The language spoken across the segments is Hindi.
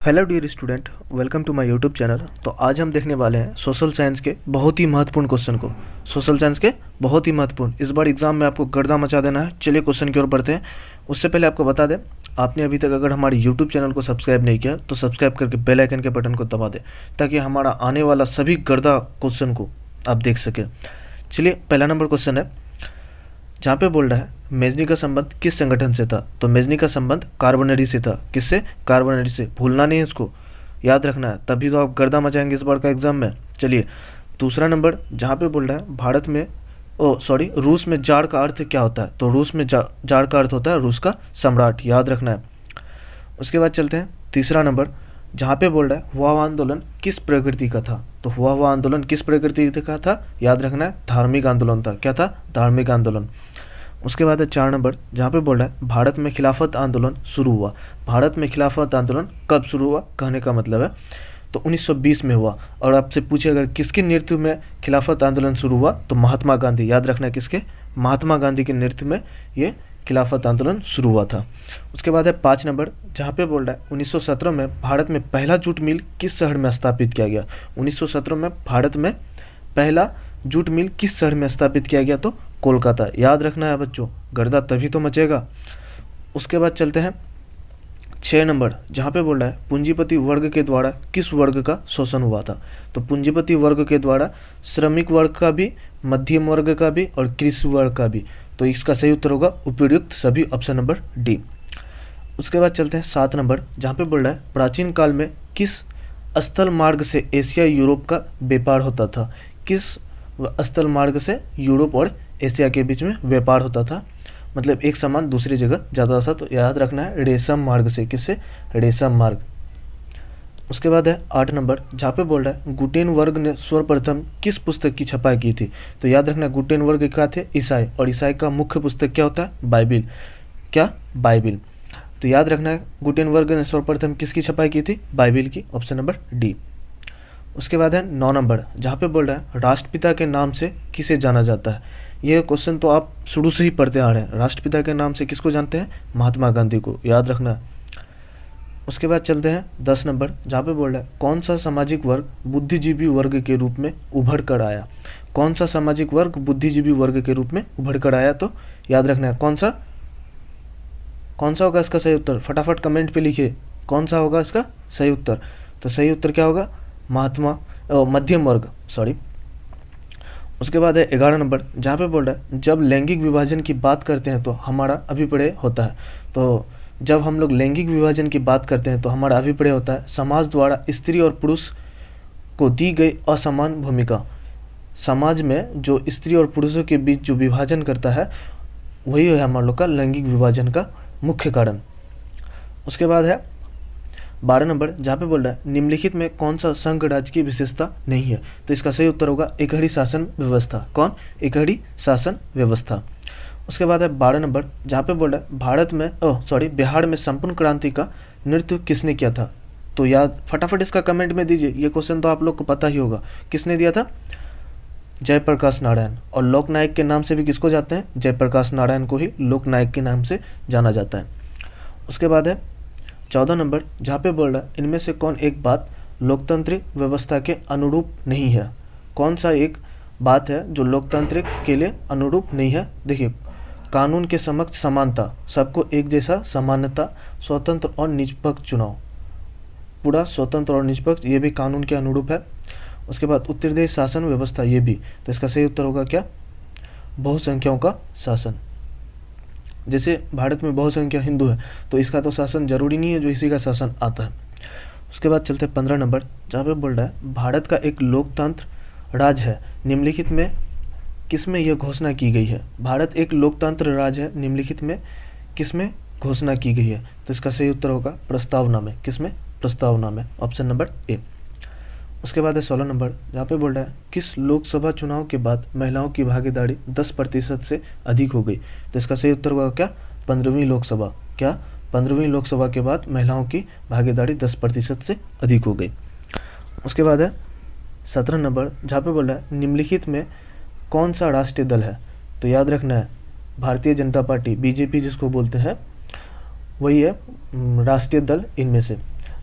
Hello dear student, welcome to my YouTube channel. तो आज हम देखने वाले हैं सोशल साइंस के बहुत ही महत्वपूर्ण क्वेश्चन को। सोशल साइंस के बहुत ही महत्वपूर्ण, इस बार एग्जाम में आपको गर्दा मचा देना है। चलिए क्वेश्चन की ओर बढ़ते हैं। उससे पहले आपको बता दें, आपने अभी तक अगर हमारे यूट्यूब चैनल को सब्सक्राइब नहीं किया तो सब्सक्राइब करके बेल आइकन के बटन को दबा दें, ताकि हमारा आने वाला सभी गर्दा क्वेश्चन को आप देख सकें। चलिए, पहला नंबर क्वेश्चन है, जहाँ पे बोल रहा है मेजनी का संबंध किस संगठन से था। तो मेजनी का संबंध कार्बोनरी से था। किससे? कार्बोनरी से। भूलना नहीं है, इसको याद रखना है, तभी तो आप गर्दा मचाएंगे इस बार का एग्जाम में। चलिए, दूसरा नंबर, जहाँ पे बोल रहा है भारत में रूस में जार का अर्थ क्या होता है। तो रूस में जार का अर्थ होता है रूस का सम्राट, याद रखना है। उसके बाद चलते हैं तीसरा नंबर, जहाँ पे बोल रहा है हुआ आंदोलन किस प्रकृति का था। तो हुआ आंदोलन किस प्रकृति का था, याद रखना है, धार्मिक आंदोलन था। क्या था? धार्मिक आंदोलन। उसके बाद है 4 नंबर, जहाँ पे बोल रहा है भारत में खिलाफत आंदोलन शुरू हुआ। भारत में खिलाफत आंदोलन कब शुरू हुआ, कहने का मतलब है तो 1920 में हुआ। और आपसे पूछे अगर किसके नेतृत्व में खिलाफत आंदोलन शुरू हुआ, तो महात्मा गांधी, याद रखना है किसके, महात्मा गांधी के नेतृत्व में ये खिलाफत आंदोलन शुरू हुआ था। उसके बाद है 5 नंबर, जहाँ पे बोल रहा है 1917 में भारत में पहला जूट मिल किस शहर में स्थापित किया गया। 1917 में भारत में पहला जूट मिल किस शहर में स्थापित किया गया, तो कोलकाता, याद रखना है बच्चों, गर्दा तभी तो मचेगा। उसके बाद चलते हैं 6 नंबर, जहाँ पे बोल रहा है पूंजीपति वर्ग के द्वारा किस वर्ग का शोषण हुआ था। तो पूंजीपति वर्ग के द्वारा श्रमिक वर्ग का भी, मध्यम वर्ग का भी और कृषि वर्ग का भी। तो इसका सही उत्तर होगा उपयुक्त सभी, ऑप्शन नंबर डी। उसके बाद चलते हैं 7 नंबर, जहाँ पे बोल रहा है प्राचीन काल में किस स्थल मार्ग से एशिया यूरोप का व्यापार होता था। किस स्थल मार्ग से यूरोप और एशिया के बीच में व्यापार होता था, मतलब एक सामान दूसरी जगह जाता था। तो याद रखना है रेशम मार्ग से। किससे? रेशम मार्ग। उसके बाद है 8 नंबर, जहाँ पे बोल रहा है गुटेनबर्ग ने सर्वप्रथम किस पुस्तक की छपाई की थी। तो याद रखना गुटेनबर्ग क्या थे? ईसाई, और ईसाई का मुख्य पुस्तक क्या होता है? बाइबिल। क्या? बाइबिल। तो याद रखना है गुटेनबर्ग ने सर्वप्रथम किसकी छपाई की थी? बाइबिल की, ऑप्शन नंबर डी। उसके बाद है 9 नंबर, जहाँ पे बोल रहा है राष्ट्रपिता के नाम से किसे जाना जाता है। ये क्वेश्चन तो आप शुरू से ही पढ़ते आ रहे हैं। राष्ट्रपिता के नाम से किसको जानते हैं? महात्मा गांधी को, याद रखना है। उसके बाद चलते हैं 10 नंबर, जहाँ पे बोल रहा है कौन सा सामाजिक वर्ग बुद्धिजीवी वर्ग के रूप में उभर कर आया। कौन सा सामाजिक वर्ग बुद्धिजीवी वर्ग के रूप में उभर कर आया, तो याद रखना है कौन सा होगा इसका सही उत्तर। फटाफट कमेंट पे लिखिए कौन सा होगा इसका सही उत्तर। तो सही उत्तर क्या होगा? मध्यम वर्ग, सॉरी। उसके बाद है 11 नंबर, जहाँ पे बोल रहा है जब लैंगिक विभाजन की बात करते हैं तो हमारा अभिप्राय होता है। तो जब हम लोग लैंगिक विभाजन की बात करते हैं तो हमारा अभिप्राय होता है समाज द्वारा स्त्री और पुरुष को दी गई असमान भूमिका। समाज में जो स्त्री और पुरुषों के बीच जो विभाजन करता है, वही है हमारे लोग का लैंगिक विभाजन का मुख्य कारण। उसके बाद है 12 नंबर, जहाँ पे बोल रहा है निम्नलिखित में कौन सा संघ राज्य की विशेषता नहीं है। तो इसका सही उत्तर होगा एकहरी शासन व्यवस्था। कौन? एकहरी शासन व्यवस्था। उसके बाद है 12 नंबर, जहाँ पे बोल रहा है बिहार में संपूर्ण क्रांति का नेतृत्व किसने किया था। तो याद फटाफट इसका कमेंट में दीजिए, ये क्वेश्चन तो आप लोग को पता ही होगा। किसने दिया था? जयप्रकाश नारायण। और लोकनायक के नाम से भी किसको जाते हैं? जयप्रकाश नारायण को ही लोकनायक के नाम से जाना जाता है। उसके बाद है 14 नंबर, जहाँ पे बोल रहा है इनमें से कौन एक बात लोकतांत्रिक व्यवस्था के अनुरूप नहीं है। कौन सा एक बात है जो लोकतांत्रिक के लिए अनुरूप नहीं है। देखिए, कानून के समक्ष समानता, सबको एक जैसा समानता, स्वतंत्र और निष्पक्ष चुनाव, पूरा स्वतंत्र और निष्पक्ष, ये भी कानून के अनुरूप है। उसके बाद उत्तरदेश शासन व्यवस्था, ये भी। तो इसका सही उत्तर होगा क्या? बहुसंख्याओं का शासन। जैसे भारत में बहुसंख्या हिंदू है, तो इसका तो शासन जरूरी नहीं है जो इसी का शासन आता है। उसके बाद चलते हैं 15 नंबर, जहाँ पे बोल रहा है भारत का एक लोकतंत्र राज्य है, निम्नलिखित में किसमें यह घोषणा की गई है। भारत एक लोकतंत्र राज्य है, निम्नलिखित में किसमें घोषणा की गई है। तो इसका सही उत्तर होगा प्रस्तावना में। किसमें? प्रस्तावना में, ऑप्शन नंबर ए। उसके बाद है 16 नंबर, जहाँ पे बोल रहा है किस लोकसभा चुनाव के बाद महिलाओं की भागीदारी 10% से अधिक हो गई। तो इसका सही उत्तर होगा क्या? 15वीं लोकसभा। क्या? 15वीं लोकसभा के बाद महिलाओं की भागीदारी 10% से अधिक हो गई। उसके बाद है 17 नंबर, जहाँ पे बोल रहा है निम्नलिखित में कौन सा राष्ट्रीय दल है। तो याद रखना है भारतीय जनता पार्टी, बीजेपी जिसको बोलते हैं, वही है राष्ट्रीय दल इनमें से।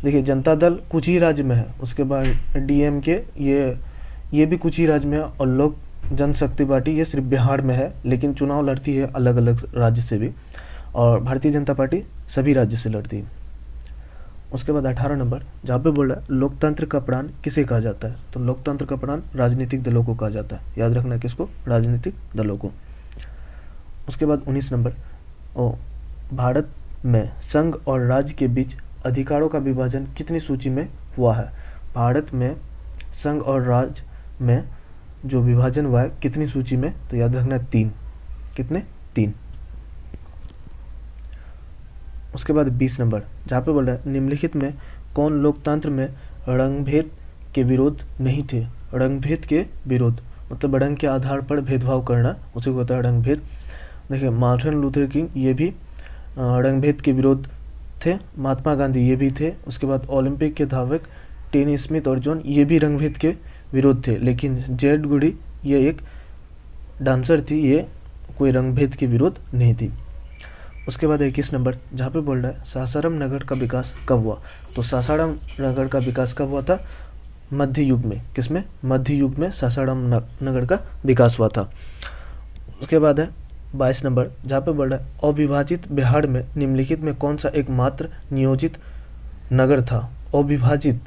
देखिए जनता दल कुछ ही राज्य में है, उसके बाद DMK ये भी कुछ ही राज्य में है, और लोक जनशक्ति पार्टी ये सिर्फ बिहार में है, लेकिन चुनाव लड़ती है अलग अलग राज्य से भी, और भारतीय जनता पार्टी सभी राज्य से लड़ती है। उसके बाद 18 नंबर जहाँ पे बोल रहा है लोकतंत्र का प्राण किसे कहा जाता है, तो लोकतंत्र का प्राण राजनीतिक दलों को कहा जाता है, याद रखना किसको, राजनीतिक दलों को। उसके बाद 19 नंबर भारत में संघ और राज्य के बीच अधिकारों का विभाजन कितनी सूची में हुआ है, भारत में संघ और राज्य में जो विभाजन हुआ है कितनी सूची में, तो याद रखना 3, कितने 3। उसके बाद 20 नंबर जहाँ पे बोल रहा है निम्नलिखित में कौन लोकतंत्र में रंगभेद के विरोध नहीं थे, रंगभेद के विरोध मतलब रंग के आधार पर भेदभाव करना, उसे होता है रंगभेद। देखिए मार्टिन लूथर किंग ये भी रंगभेद के विरोध थे, महात्मा गांधी ये भी थे। उसके बाद ओलंपिक के धावक टेनी स्मिथ और जॉन ये भी रंगभेद के विरोध थे, लेकिन जेड गुडी ये एक डांसर थी, ये कोई रंगभेद के विरोध नहीं थी। उसके बाद 21 नंबर जहाँ पे बोल रहा है सासाराम नगर का विकास कब हुआ, तो सासाराम नगर का विकास कब हुआ था, मध्य युग में। किसमें, मध्य युग में सासाराम नगर का विकास हुआ था। उसके बाद है 22 नंबर जहाँ पे बोल रहा है अविभाजित बिहार में निम्नलिखित में कौन सा एकमात्र नियोजित नगर था, अविभाजित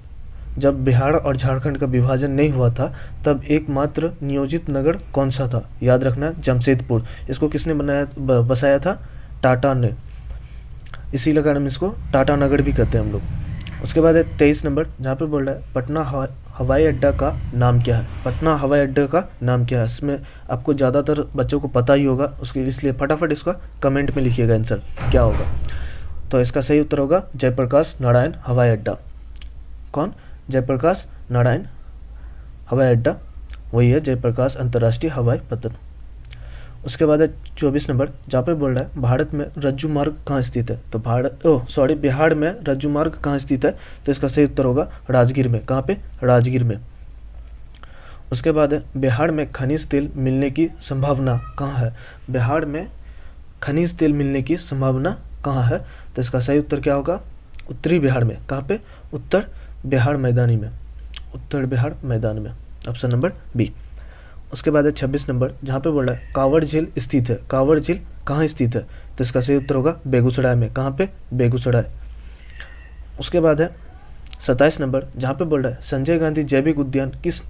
जब बिहार और झारखंड का विभाजन नहीं हुआ था तब एकमात्र नियोजित नगर कौन सा था, याद रखना जमशेदपुर। इसको किसने बसाया था, टाटा ने, इसी कारण इसको टाटा नगर भी कहते हैं हम लोग। उसके बाद है 23 नंबर जहाँ पे बोल रहा है पटना हवाई अड्डा का नाम क्या है, पटना हवाई अड्डे का नाम क्या है। इसमें आपको ज़्यादातर बच्चों को पता ही होगा, उसके इसलिए फटाफट इसका कमेंट में लिखिएगा आंसर क्या होगा। तो इसका सही उत्तर होगा जयप्रकाश नारायण हवाई अड्डा। कौन, जयप्रकाश नारायण हवाई अड्डा, वही है जयप्रकाश अंतर्राष्ट्रीय हवाई पत्तन। उसके बाद है 24 नंबर जहाँ पे बोल रहा है भारत में रज्जू मार्ग कहाँ स्थित है, तो बिहार में रज्जू मार्ग कहाँ स्थित है, तो इसका सही उत्तर होगा राजगीर में। कहाँ पे, राजगीर में। उसके बाद है बिहार में खनिज तेल मिलने की संभावना कहाँ है, बिहार में खनिज तेल मिलने की संभावना कहाँ है, तो इसका सही उत्तर क्या होगा, उत्तरी बिहार में। कहाँ पे, उत्तर बिहार मैदानी में, उत्तर बिहार मैदान में, ऑप्शन नंबर बी। उसके बाद है 26 नंबर जहाँ पे बोल रहा है कांवड़ झील स्थित है, कांवड़ झील कहाँ स्थित है, तो इसका सही उत्तर होगा बेगूसराय में। कहाँ पे, बेगूसराय। उसके बाद है 27 नंबर जहाँ पे बोल रहा है संजय गांधी जैविक उद्यान किस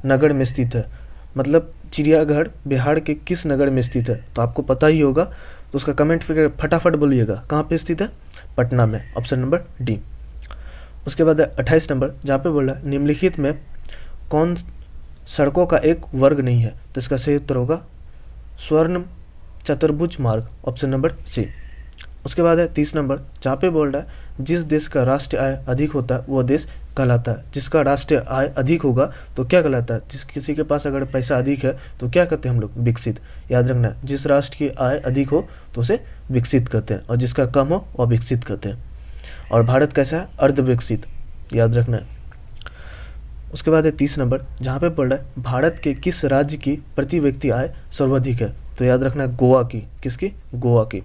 नगर में स्थित है, मतलब चिड़ियाघर बिहार के किस नगर में स्थित है, तो आपको पता ही होगा, तो उसका कमेंट फिर फटाफट बोलिएगा कहाँ पे स्थित है, पटना में, ऑप्शन नंबर डी। उसके बाद है 28 नंबर जहाँ पे बोल रहा है निम्नलिखित में कौन सड़कों का एक वर्ग नहीं है, तो इसका सही उत्तर होगा स्वर्ण चतुर्भुज मार्ग, ऑप्शन नंबर सी। उसके बाद है 30 नंबर जहाँ पे बोल रहा है जिस देश का राष्ट्रीय आय अधिक होता है वो देश कहलाता है, जिसका राष्ट्रीय आय अधिक होगा तो क्या कहलाता है, किसी के पास अगर पैसा अधिक है तो क्या कहते हैं हम लोग, विकसित। याद रखना है जिस राष्ट्र की आय अधिक हो तो उसे विकसित कहते हैं, और जिसका कम हो वह विकसित कहते हैं। और भारत कैसा है, अर्ध विकसित, याद रखना है। उसके बाद है 30 नंबर जहाँ पे पढ़ रहा है भारत के किस राज्य की प्रति व्यक्ति आय सर्वाधिक है, तो याद रखना है गोवा की, किसकी, गोवा की।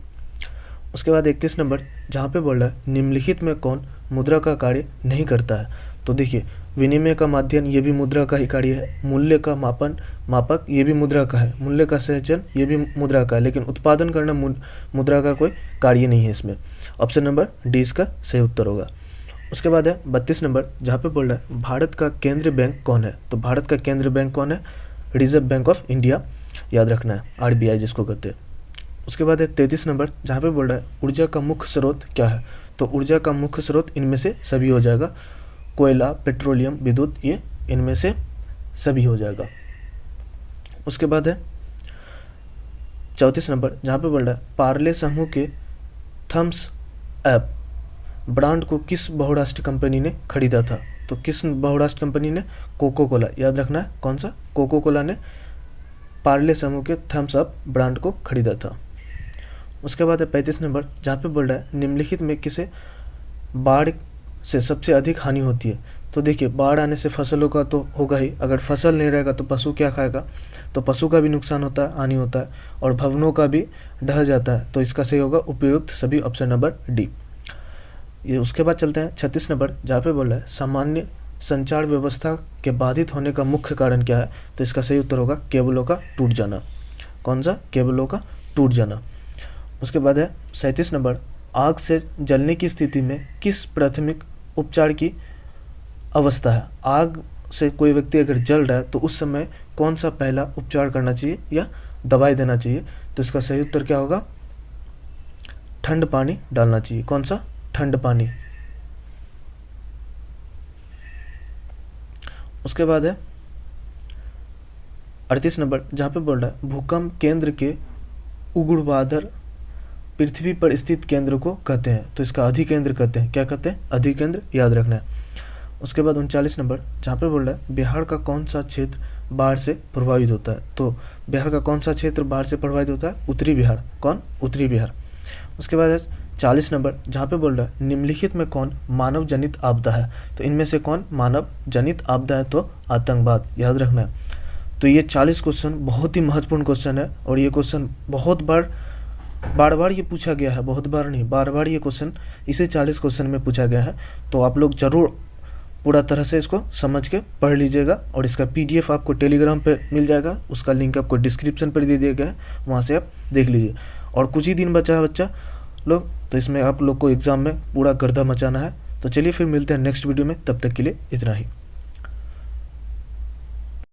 उसके बाद 31 नंबर जहाँ पे बोल रहा है निम्नलिखित में कौन मुद्रा का कार्य नहीं करता है, तो देखिए विनिमय का माध्यम ये भी मुद्रा का ही कार्य है, मूल्य का मापक ये भी मुद्रा का है, मूल्य का संचयन ये भी मुद्रा का है, लेकिन उत्पादन करना मुद्रा का कोई कार्य नहीं है इसमें। ऑप्शन नंबर डी इसका सही उत्तर होगा। उसके बाद है 32 नंबर जहाँ पे बोल रहा है भारत का केंद्रीय बैंक कौन है, तो भारत का केंद्रीय बैंक कौन है, रिजर्व बैंक ऑफ इंडिया, याद रखना है, RBI जिसको कहते हैं। उसके बाद है 33 नंबर जहाँ पे बोल रहा है ऊर्जा का मुख्य स्रोत क्या है, तो ऊर्जा का मुख्य स्रोत इनमें से सभी हो जाएगा, कोयला, पेट्रोलियम, विद्युत, ये इनमें से सभी हो जाएगा। उसके बाद है 34 नंबर जहाँ पे बोल रहा है पार्ले समूह के थम्स अप ब्रांड को किस बहुराष्ट्रीय कंपनी ने खरीदा था, तो किस बहुराष्ट्रीय कंपनी ने, कोको कोला, याद रखना है कौन सा, कोको कोला ने पार्ले समूह के थम्स अप ब्रांड को खरीदा था। उसके बाद है 35 नंबर जहाँ पे बोल रहा है निम्नलिखित में किसे बाढ़ से सबसे अधिक हानि होती है, तो देखिए बाढ़ आने से फसलों का तो होगा ही, अगर फसल नहीं रहेगा तो पशु क्या खाएगा, तो पशु का भी नुकसान होता है, हानि होता है, और भवनों का भी ढह जाता है, तो इसका सही होगा उपयुक्त सभी, ऑप्शन नंबर डी। ये उसके बाद चलते हैं 36 नंबर, जहाँ पे बोल रहा है सामान्य संचार व्यवस्था के बाधित होने का मुख्य कारण क्या है। तो इसका सही उत्तर होगा केबलों का टूट जाना। कौन सा? केबलों का टूट जाना। उसके बाद है 37 नंबर, आग से जलने की स्थिति में किस प्राथमिक उपचार की अवस्था है। आग से कोई व्यक्ति अगर जल रहा है तो उस समय कौन सा पहला उपचार करना चाहिए या दवाई देना चाहिए। तो इसका सही उत्तर क्या होगा? ठंड पानी डालना चाहिए। कौन सा? ठंड पानी। उसके बाद है 38 नंबर, जहाँ पे बोल रहा है भूकंप केंद्र के उग्रवादर पृथ्वी पर स्थित केंद्र को कहते हैं। तो इसका अधिकेंद्र कहते हैं। क्या कहते हैं? अधिकेंद्र, याद रखना है। उसके बाद 39 नंबर, जहाँ पे बोल रहा है बिहार का कौन सा क्षेत्र बाढ़ से प्रभावित होता है। तो बिहार का कौन सा क्षेत्र बाढ़ से प्रभावित होता है? उत्तरी बिहार। कौन? उत्तरी बिहार। उसके बाद है 40 नंबर, जहाँ पे बोल रहा है निम्नलिखित में कौन मानव जनित आपदा है। तो इनमें से कौन मानव जनित आपदा है? तो आतंकवाद, याद रखना है। तो ये 40 क्वेश्चन बहुत ही महत्वपूर्ण क्वेश्चन है और ये क्वेश्चन बहुत बार ये पूछा गया है, बहुत बार नहीं, बार बार ये क्वेश्चन इसी 40 क्वेश्चन में पूछा गया है। तो आप लोग ज़रूर पूरा तरह से इसको समझ के पढ़ लीजिएगा और इसका PDF आपको टेलीग्राम पे मिल जाएगा, उसका लिंक आपको डिस्क्रिप्शन पर दे दिया गया है, वहाँ से आप देख लीजिए। और कुछ ही दिन बचा है बच्चा लोग, तो इसमें आप लोग को एग्ज़ाम में पूरा गर्दा मचाना है। तो चलिए फिर मिलते हैं नेक्स्ट वीडियो में, तब तक के लिए इतना ही।